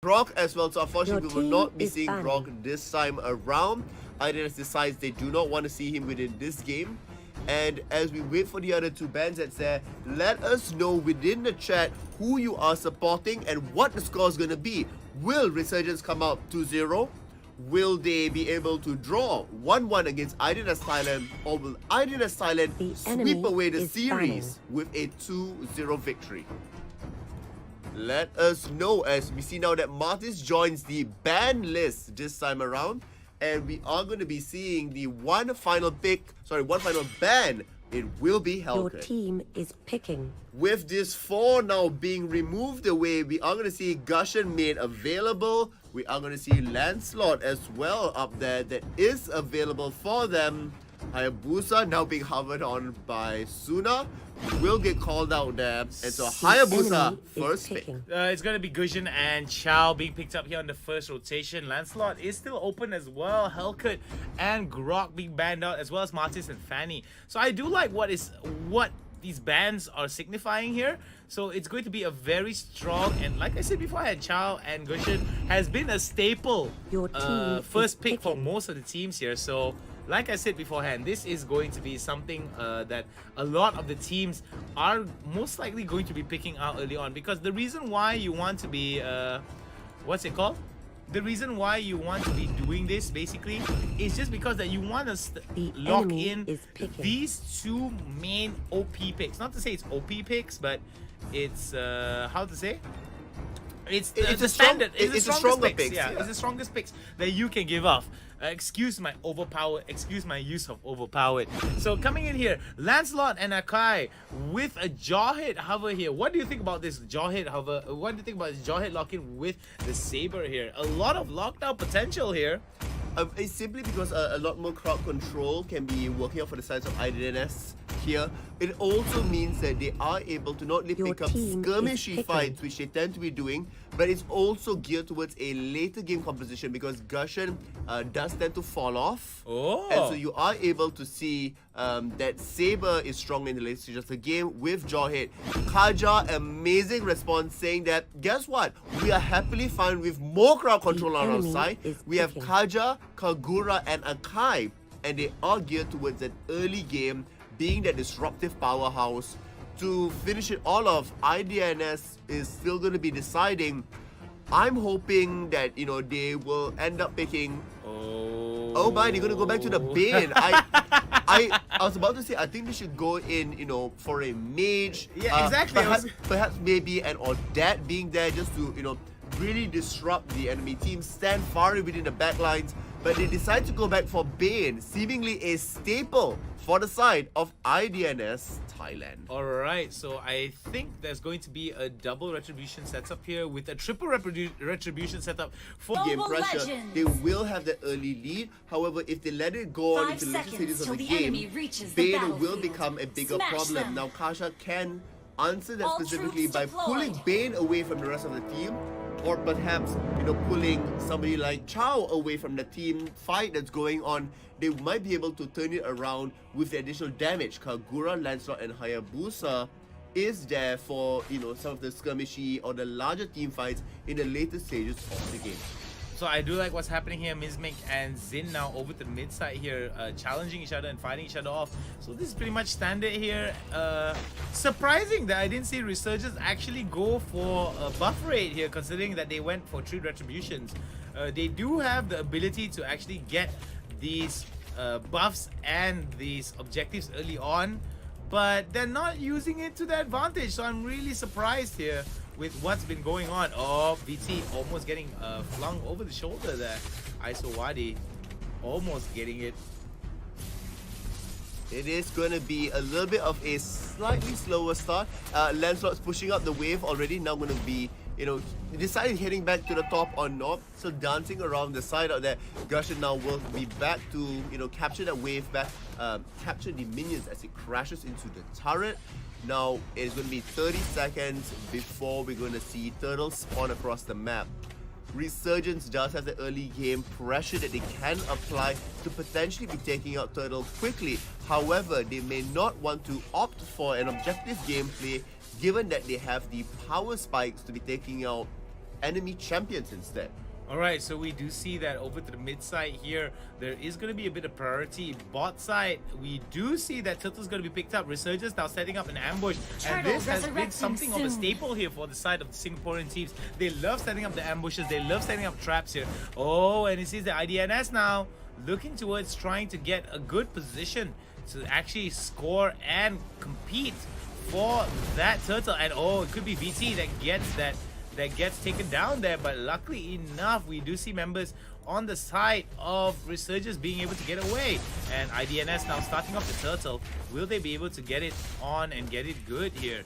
Grog as well, so unfortunately Your we will team not be is seeing banning. Grog this time around. IDNS decides they do not want to see him within this game. And as we wait for the other two bans that's there, let us know within the chat who you are supporting and what the score is going to be. Will Resurgence come out 2-0? Will they be able to draw 1-1 against IDNS Thailand, or will IDNS Thailand sweep away the series with a 2-0 victory? Let us know as we see now that Martis joins the ban list this time around, and we are going to be seeing the one final ban. It will be Hellcat. Your team is picking. With this 4 now being removed away, we are going to see Gushen made available. We are going to see Lancelot as well up there that is available for them. Hayabusa now being hovered on by Suna will get called out there. And so Hayabusa first pick. It's going to be Gushen and Chow being picked up here on the first rotation. Lancelot is still open as well. Hellcat and Grog being banned out, as well as Martis and Fanny. So I do like what these bans are signifying here. So it's going to be a very strong, and like I said beforehand, Chow and Gushen has been a staple first pick for most of the teams here. So like I said beforehand, this is going to be something that a lot of the teams are most likely going to be picking out early on, because the reason why you want to be the reason why you want to be doing this basically is just because that you want to lock in these two main OP picks. Not to say it's OP picks, but it's how to say? It's the standard. It's the strongest picks. Yeah, it's the strongest picks that you can give off. Excuse my use of overpowered. So coming in here, Lancelot and Akai with a Jawhead hover here. What do you think about this Jawhead hover? What do you think about this Jawhead lock-in with the Saber here? A lot of lockdown potential here. It's simply because a lot more crowd control can be working out for the sides of IDNS here. It also means that they are able to not only pick up skirmishy fights, which they tend to be doing, but it's also geared towards a later game composition, because Gushen does tend to fall off. Oh. And so you are able to see that Saber is strong in the late stages of the game with Jawhead. Kaja, amazing response saying that, guess what? We are happily fine with more crowd control on our side. We have Kaja, Kagura, and Akai, and they are geared towards an early game, being that disruptive powerhouse. To finish it all off, IDNS is still going to be deciding. I'm hoping that, you know, they will end up picking... Oh my, they're going to go back to the Bane. I was about to say, I think they should go in, you know, for a mage. Yeah, exactly. Perhaps maybe an Odette being there just to, you know, really disrupt the enemy team, stand far within the backlines. But they decide to go back for Bane, seemingly a staple for the side of IDNS Thailand. Alright, so I think there's going to be a double retribution setup here with a triple retribution setup for game pressure. They will have the early lead. However, if they let it go on into the later stages of the game, Bane will become a bigger problem. Now, Kasha can answer that specifically by pulling Bane away from the rest of the team, or perhaps, you know, pulling somebody like Chow away from the team fight that's going on. They might be able to turn it around with the additional damage. Kagura, Lancelot, and Hayabusa is there for, you know, some of the skirmishy or the larger team fights in the later stages of the game. So I do like what's happening here. Mizmek and Zayne now over to the mid side here, challenging each other and fighting each other off. So this is pretty much standard here. Surprising that I didn't see Resurgence actually go for a buff raid here, considering that they went for 3 retributions. They do have the ability to actually get these buffs and these objectives early on, but they're not using it to their advantage. So I'm really surprised here with what's been going on. Oh, VT almost getting flung over the shoulder there. IZY almost getting it. It is going to be a little bit of a slightly slower start. Lancelot's pushing up the wave already. Now going to be, you know, decided heading back to the top or not. So dancing around the side out there. Gushen now will be back to, you know, capture that wave back, capture the minions as it crashes into the turret. Now it's going to be 30 seconds before we're going to see turtles spawn across the map. Resurgence does have the early game pressure that they can apply to potentially be taking out Turtle quickly. However, they may not want to opt for an objective gameplay, given that they have the power spikes to be taking out enemy champions instead. Alright, so we do see that over to the mid side here, there is going to be a bit of priority. Bot side, we do see that Turtle's going to be picked up. Resurgence now setting up an ambush. And this has been something of a staple here for the side of the Singaporean teams. They love setting up the ambushes. They love setting up traps here. Oh, and it sees the IDNS now looking towards trying to get a good position to actually score and compete for that Turtle. And oh, it could be VT that gets taken down there, but luckily enough we do see members on the side of Resurgence being able to get away, and IDNS now starting off the Turtle. Will they be able to get it on and get it good here?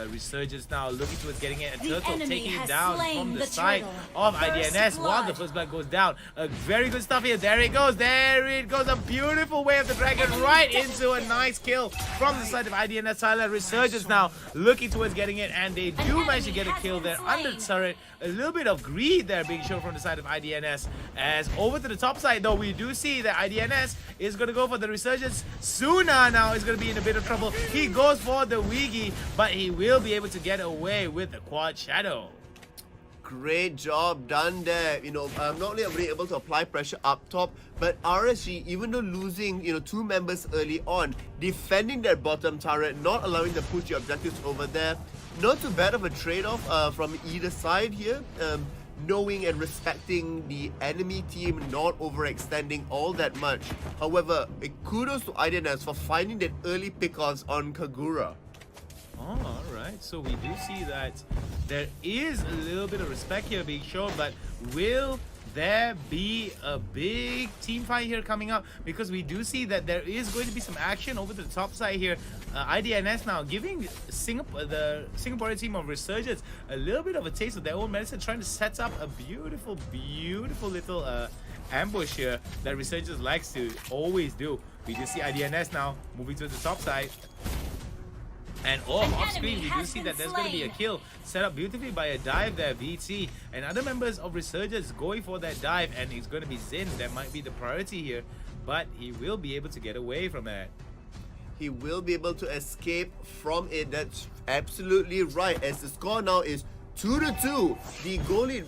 Resurgence now looking towards getting it, and Turtle taking it down from the side of IDNS while the first blood goes down. Very good stuff here. There it goes. There it goes. A beautiful way of the dragon right into a nice kill from the side of IDNS Thailand. Resurgence now looking towards getting it, and they do manage to get a kill there under the turret. A little bit of greed there being shown from the side of IDNS. As over to the top side though, we do see that IDNS is going to go for the Resurgence. Suna now is going to be in a bit of trouble. He goes for the Wiggy, but he will be able to get away with the Quad Shadow. Great job done there. Not only are we able to apply pressure up top, but RSG, even though losing, two members early on, defending their bottom turret, not allowing them to push the objectives over there. Not too bad of a trade-off from either side here. Knowing and respecting the enemy team, not overextending all that much. However, kudos to IDNS for finding that early pick-offs on Kagura. Oh, alright, so we do see that there is a little bit of respect here being shown, but will there be a big team fight here coming up? Because we do see that there is going to be some action over to the top side here. IDNS now giving the Singaporean team of Resurgence a little bit of a taste of their own medicine, trying to set up a beautiful, beautiful little ambush here that Resurgence likes to always do. We do see IDNS now moving to the top side. And off screen, we do see that there's going to be a kill set up beautifully by a dive there, VT. And other members of Resurgence going for that dive, and it's going to be Zayne that might be the priority here. But he will be able to get away from that. He will be able to escape from it. That's absolutely right. As the score now is 2-2. The goalie,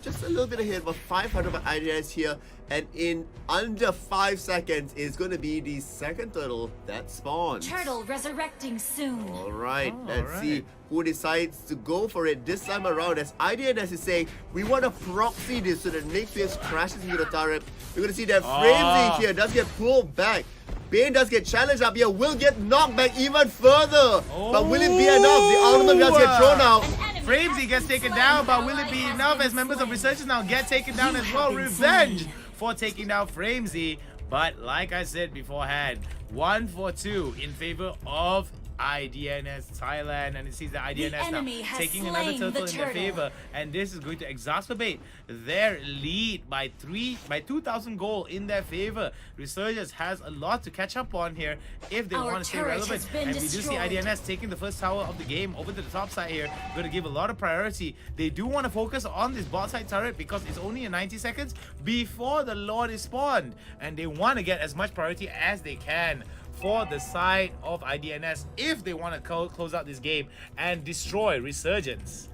just a little bit ahead, but 500 by IDNS here. And in under 5 seconds is going to be the second turtle that spawns. Turtle resurrecting soon. Alright, let's see who decides to go for it this time around. As IDNS is saying, we want to proxy this so that next phase crashes into the turret. We're going to see that Framesy here does get pulled back. Bane does get challenged up here, will get knocked back even further. But will it be enough? The ultimate does get thrown out. Framesy gets taken down, but will it be enough as members of Resurgence now get taken down as well? Revenge for taking down Framesy. But like I said beforehand, 1 for 2 in favor of IDNS Thailand, and it seems that IDNS now taking another turtle in their favor, and this is going to exacerbate their lead by 2,000 gold in their favor. Resurgence has a lot to catch up on here if they want to stay relevant, and we do see IDNS taking the first tower of the game over to the top side here. Going to give a lot of priority. They do want to focus on this bot side turret because it's only in 90 seconds before the Lord is spawned, and they want to get as much priority as they can for the side of IDNS if they want to close out this game and destroy Resurgence.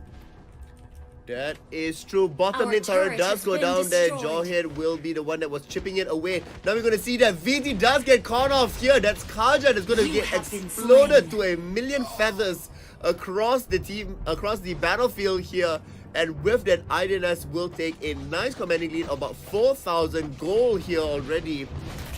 That is true. Bottom lane turret does go down there. Jawhead will be the one that was chipping it away. Now we're going to see that VT does get caught off here. That's Kaja that's going to get exploded to a million feathers across the team, across the battlefield here. And with that, IDNS will take a nice commanding lead of about 4,000 gold here already.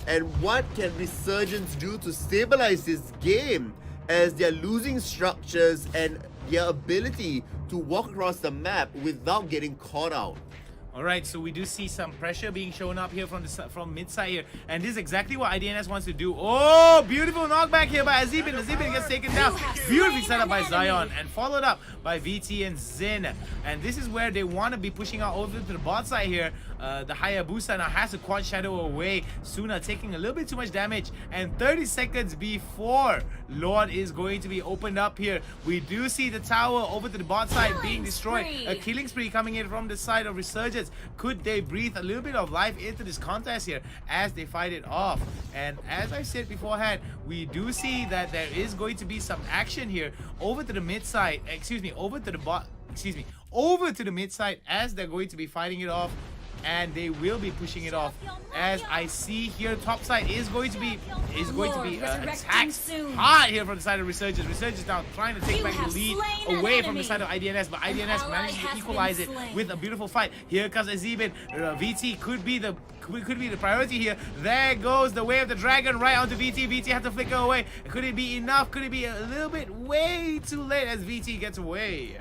And what can Resurgence do to stabilize this game as they're losing structures and their ability to walk across the map without getting caught out? Alright, so we do see some pressure being shown up here from mid side here, and this is exactly what IDNS wants to do. Oh, beautiful knockback here by Azibin. Azibin gets taken down. Beautifully set up by Zion and followed up by VT and Zayne. And this is where they want to be pushing out over to the bot side here. The Hayabusa now has a quad shadow away. Suna taking a little bit too much damage, and 30 seconds before Lord is going to be opened up here, we do see the tower over to the bot side being destroyed. A killing spree coming in from the side of Resurgence. Could they breathe a little bit of life into this contest here as they fight it off? And as I said beforehand, we do see that there is going to be some action here over to the mid side, over to the bot, over to the mid side as they're going to be fighting it off. And they will be pushing it off. As I see here, top side is going to be attacked hard here from the side of Resurgence. Resurgence now trying to take back the lead away from the side of IDNS, but IDNS manages to equalize it with a beautiful fight. Here comes Azibin. VT could be the priority here. There goes the way of the dragon right onto VT. VT had to flicker away. Could it be enough? Could it be a little bit way too late as VT gets away?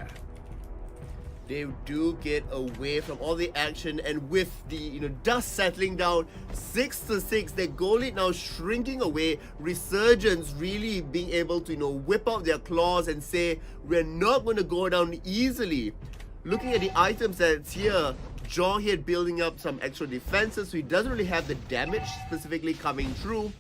They do get away from all the action, and with the dust settling down, 6-6, their goal lead now shrinking away. Resurgence really being able to whip out their claws and say we're not going to go down easily. Looking at the item sets here, Jawhead building up some extra defenses, so he doesn't really have the damage specifically coming through.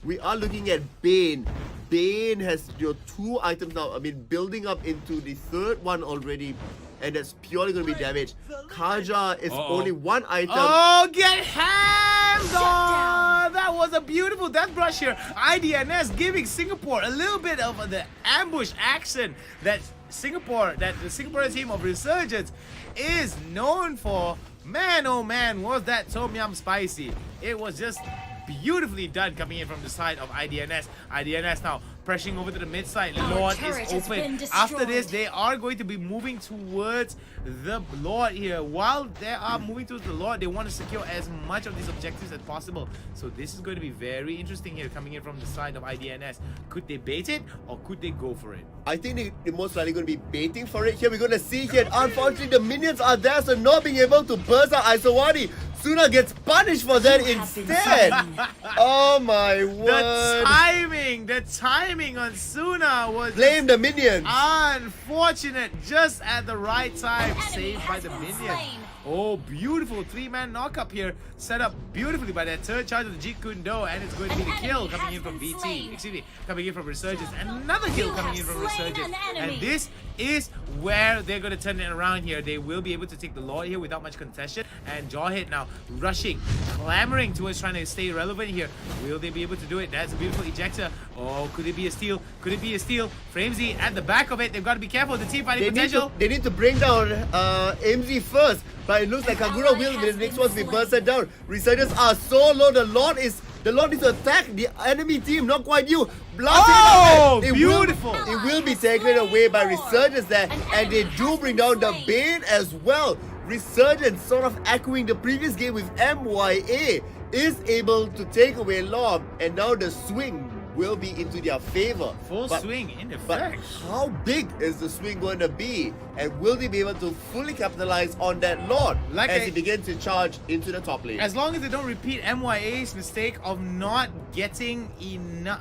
We are looking at Bane. Bane has 2 items now. I mean, building up into the 3rd one already. And that's purely going to be damage. Kaja is only 1 item. Oh, get hammed on! That was a beautiful death brush here. IDNS giving Singapore a little bit of the ambush action that the Singaporean team of Resurgence is known for. Man, oh man, was that Tom Yum spicy. It was just beautifully done coming in from the side of IDNS. IDNS now pressing over to the mid side. Lord is open. After this, they are going to be moving towards the Lord here. While they are moving towards the Lord, they want to secure as much of these objectives as possible. So this is going to be very interesting here coming in from the side of IDNS. Could they bait it or could they go for it? I think they're most likely going to be baiting for it. Here we're going to see here. Unfortunately, the minions are there, so not being able to burst out IZY. Suna gets punished for that instead. Oh my word. The timing on Suna was blame the minions. Unfortunate, just at the right time, saved by the minions. Oh, beautiful 3-man knock-up here, set up beautifully by that 3rd charge of the Jeet Kune Do, and it's going to be the kill coming in from VT. Excuse me, coming in from Resurgence, and another kill coming in from Resurgence. And this is where they're going to turn it around here. They will be able to take the Lord here without much contestation, and Jawhead now rushing, clamoring towards trying to stay relevant here. Will they be able to do it? That's a beautiful ejector. Oh, could it be a steal? Could it be a steal? Framesy at the back of it. They've got to be careful. The team fighting potential. They need to bring down MZ first. But it looks like Kagura will be the next one to be bursted down. Resurgence are so low. The Lord needs to attack the enemy team, not quite you. Oh, beautiful! It will be taken away by Resurgence there, and they do bring down the Bane as well. Resurgence, sort of echoing the previous game with MYA, is able to take away Lord, and now the swing will be into their favor. Full swing in effect. But how big is the swing going to be? And will they be able to fully capitalize on that Lord as he begins to charge into the top lane? As long as they don't repeat MYA's mistake of not getting enough,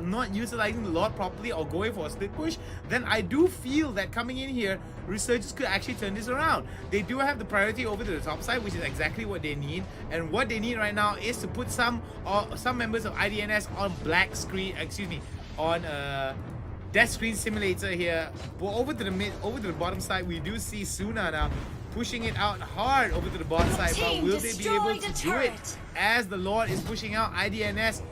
not utilizing the Lord properly or going for a split push, then I do feel that coming in here, Resurgence could actually turn this around. They do have the priority over to the top side, which is exactly what they need. And what they need right now is to put some members of IDNS on on Death Screen Simulator here. But over to the bottom side, we do see Suna now pushing it out hard over to the bottom side. But will they be able to do it as the Lord is pushing out IDNS?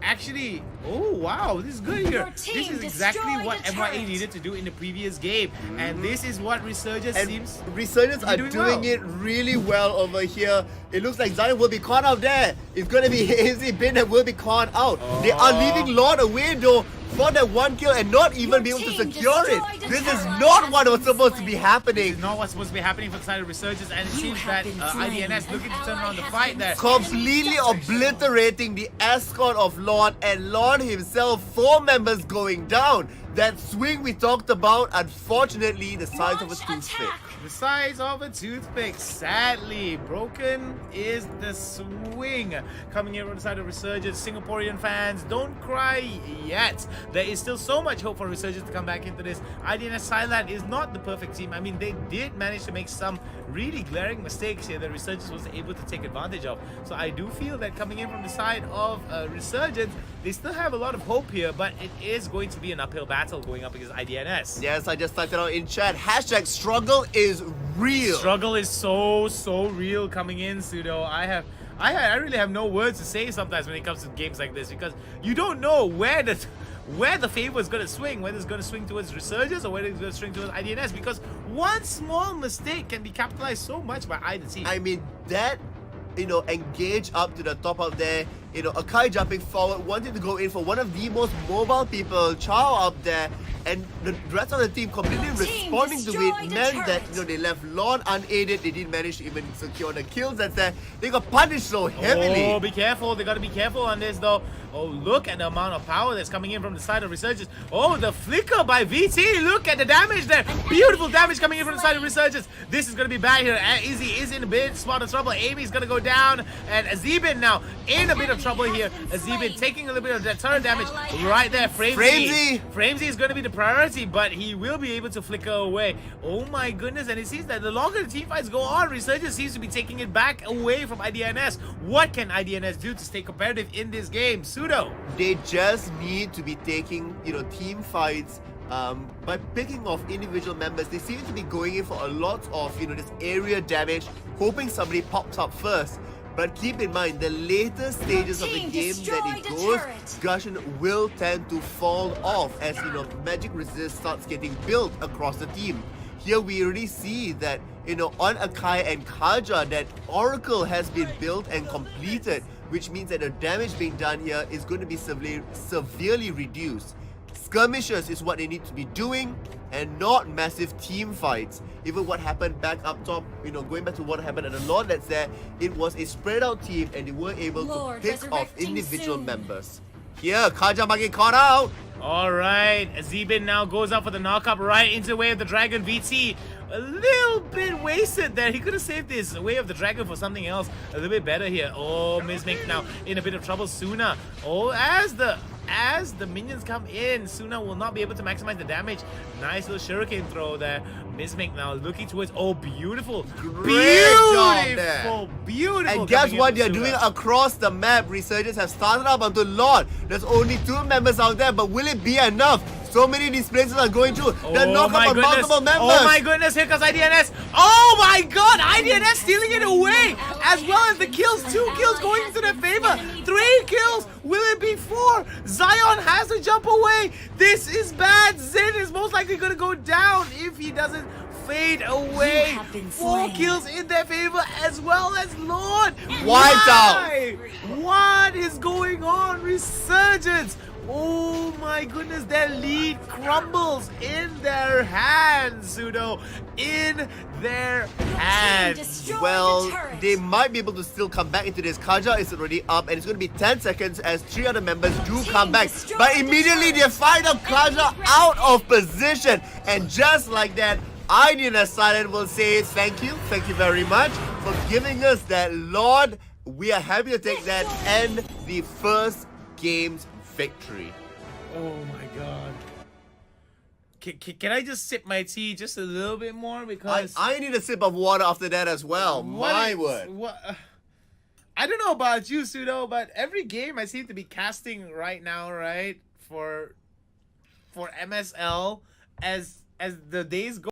Actually, oh wow, this is good here. This is exactly what MYA needed to do in the previous game, and this is what Resurgence seems. Resurgence are doing it really well over here. It looks like Zayne will be caught out there. It's gonna be AZ Bin that will be caught out. They are leaving Lord away though for that 1 kill and not even be able to secure it. This is not what was supposed to be happening. This is not what's supposed to be happening for the side of Resurgence, and it seems that IDNS looking to turn around the fight there. Completely obliterating the escort of Lord, and Lord himself, 4 members going down. That swing we talked about, unfortunately, the size of a toothpick. The size of a toothpick. Sadly, broken is the swing. Coming in from the side of Resurgence, Singaporean fans, don't cry yet. There is still so much hope for Resurgence to come back into this. IDNS Thailand is not the perfect team. I mean, they did manage to make some really glaring mistakes here that Resurgence was able to take advantage of. So I do feel that coming in from the side of Resurgence, they still have a lot of hope here, but it is going to be an uphill battle going up against IDNS. Yes, I just typed it out in chat. Hashtag struggle is real. Struggle is so real coming in, Pseudo. I really have no words to say sometimes when it comes to games like this, because you don't know where where the favor is going to swing, whether it's going to swing towards Resurgence or whether it's going to swing towards IDNS, because one small mistake can be capitalized so much by either team. I mean, that, engage up to the top up there, Akai jumping forward, wanting to go in for one of the most mobile people, Chow up there, and the rest of the team completely responding to it meant that, they left Lord unaided, they didn't manage to even secure the kills that's there. They got punished so heavily. Oh, be careful, they gotta be careful on this though. Oh, look at the amount of power that's coming in from the side of Resurgence. Oh, the flicker by VT, look at the damage there. Beautiful damage coming in from the side of Resurgence. This is gonna be bad here. Izzy is in a bit spot of trouble. Amy's gonna go down, and Azibin now in a bit of trouble here. Azibin taking a little bit of that turret damage right there. Framesy is gonna be the priority, but he will be able to flicker away. Oh my goodness, and it seems that the longer the team fights go on, Resurgence seems to be taking it back away from IDNS. What can IDNS do to stay competitive in this game? Pseudo. They just need to be taking, team fights by picking off individual members. They seem to be going in for a lot of, this area damage, hoping somebody pops up first. But keep in mind, the later stages of the game that it goes, Gusion will tend to fall off as, magic resist starts getting built across the team. Here we already see that, on Akai and Kaja, that Oracle has been built and completed, which means that the damage being done here is going to be severely reduced. Skirmishes is what they need to be doing, and not massive team fights. Even what happened back up top, going back to what happened at the Lord that's there, it was a spread out team and they weren't able to pick off individual members. Here, Kaja might get caught out. Alright, Azibin now goes up for the knockup right into the way of the Dragon. VT a little bit wasted there. He could have saved this way of the Dragon for something else a little bit better here. Oh, Mizmink now in a bit of trouble. Suna. Oh, as the minions come in, Suna will not be able to maximize the damage. Nice little shuriken throw there. Mizmink now looking towards. Oh, beautiful. Beautiful. And guess what they're doing across the map? Resurgence have started up onto Lord. There's only 2 members out there, but will it be enough? So many displays are going through. The knockup of multiple members. Oh my goodness, here comes IDNS. Oh my god, IDNS stealing it away. As well as the kills. 2 kills going into their favor. 3 kills. Will it be 4? Zion has to jump away. This is bad. Zayne is most likely going to go down if he doesn't fade away. 4 kills in their favor as well as Lord. Wiped out. What is going on? Resurgence. Oh my goodness, their lead crumbles in their hands, Pseudo. In their hands. Well, they might be able to still come back into this. Kaja is already up and it's going to be 10 seconds as 3 other members do come back. But immediately they find out Kaja out of position. And just like that, IDNS Silent will say thank you very much for giving us that Lord. We are happy to take that and the first game's victory. Oh my god. Can I just sip my tea just a little bit more? Because I need a sip of water after that as well. My word. I don't know about you, Pseudo, but every game I seem to be casting right now, right, for MSL as the days go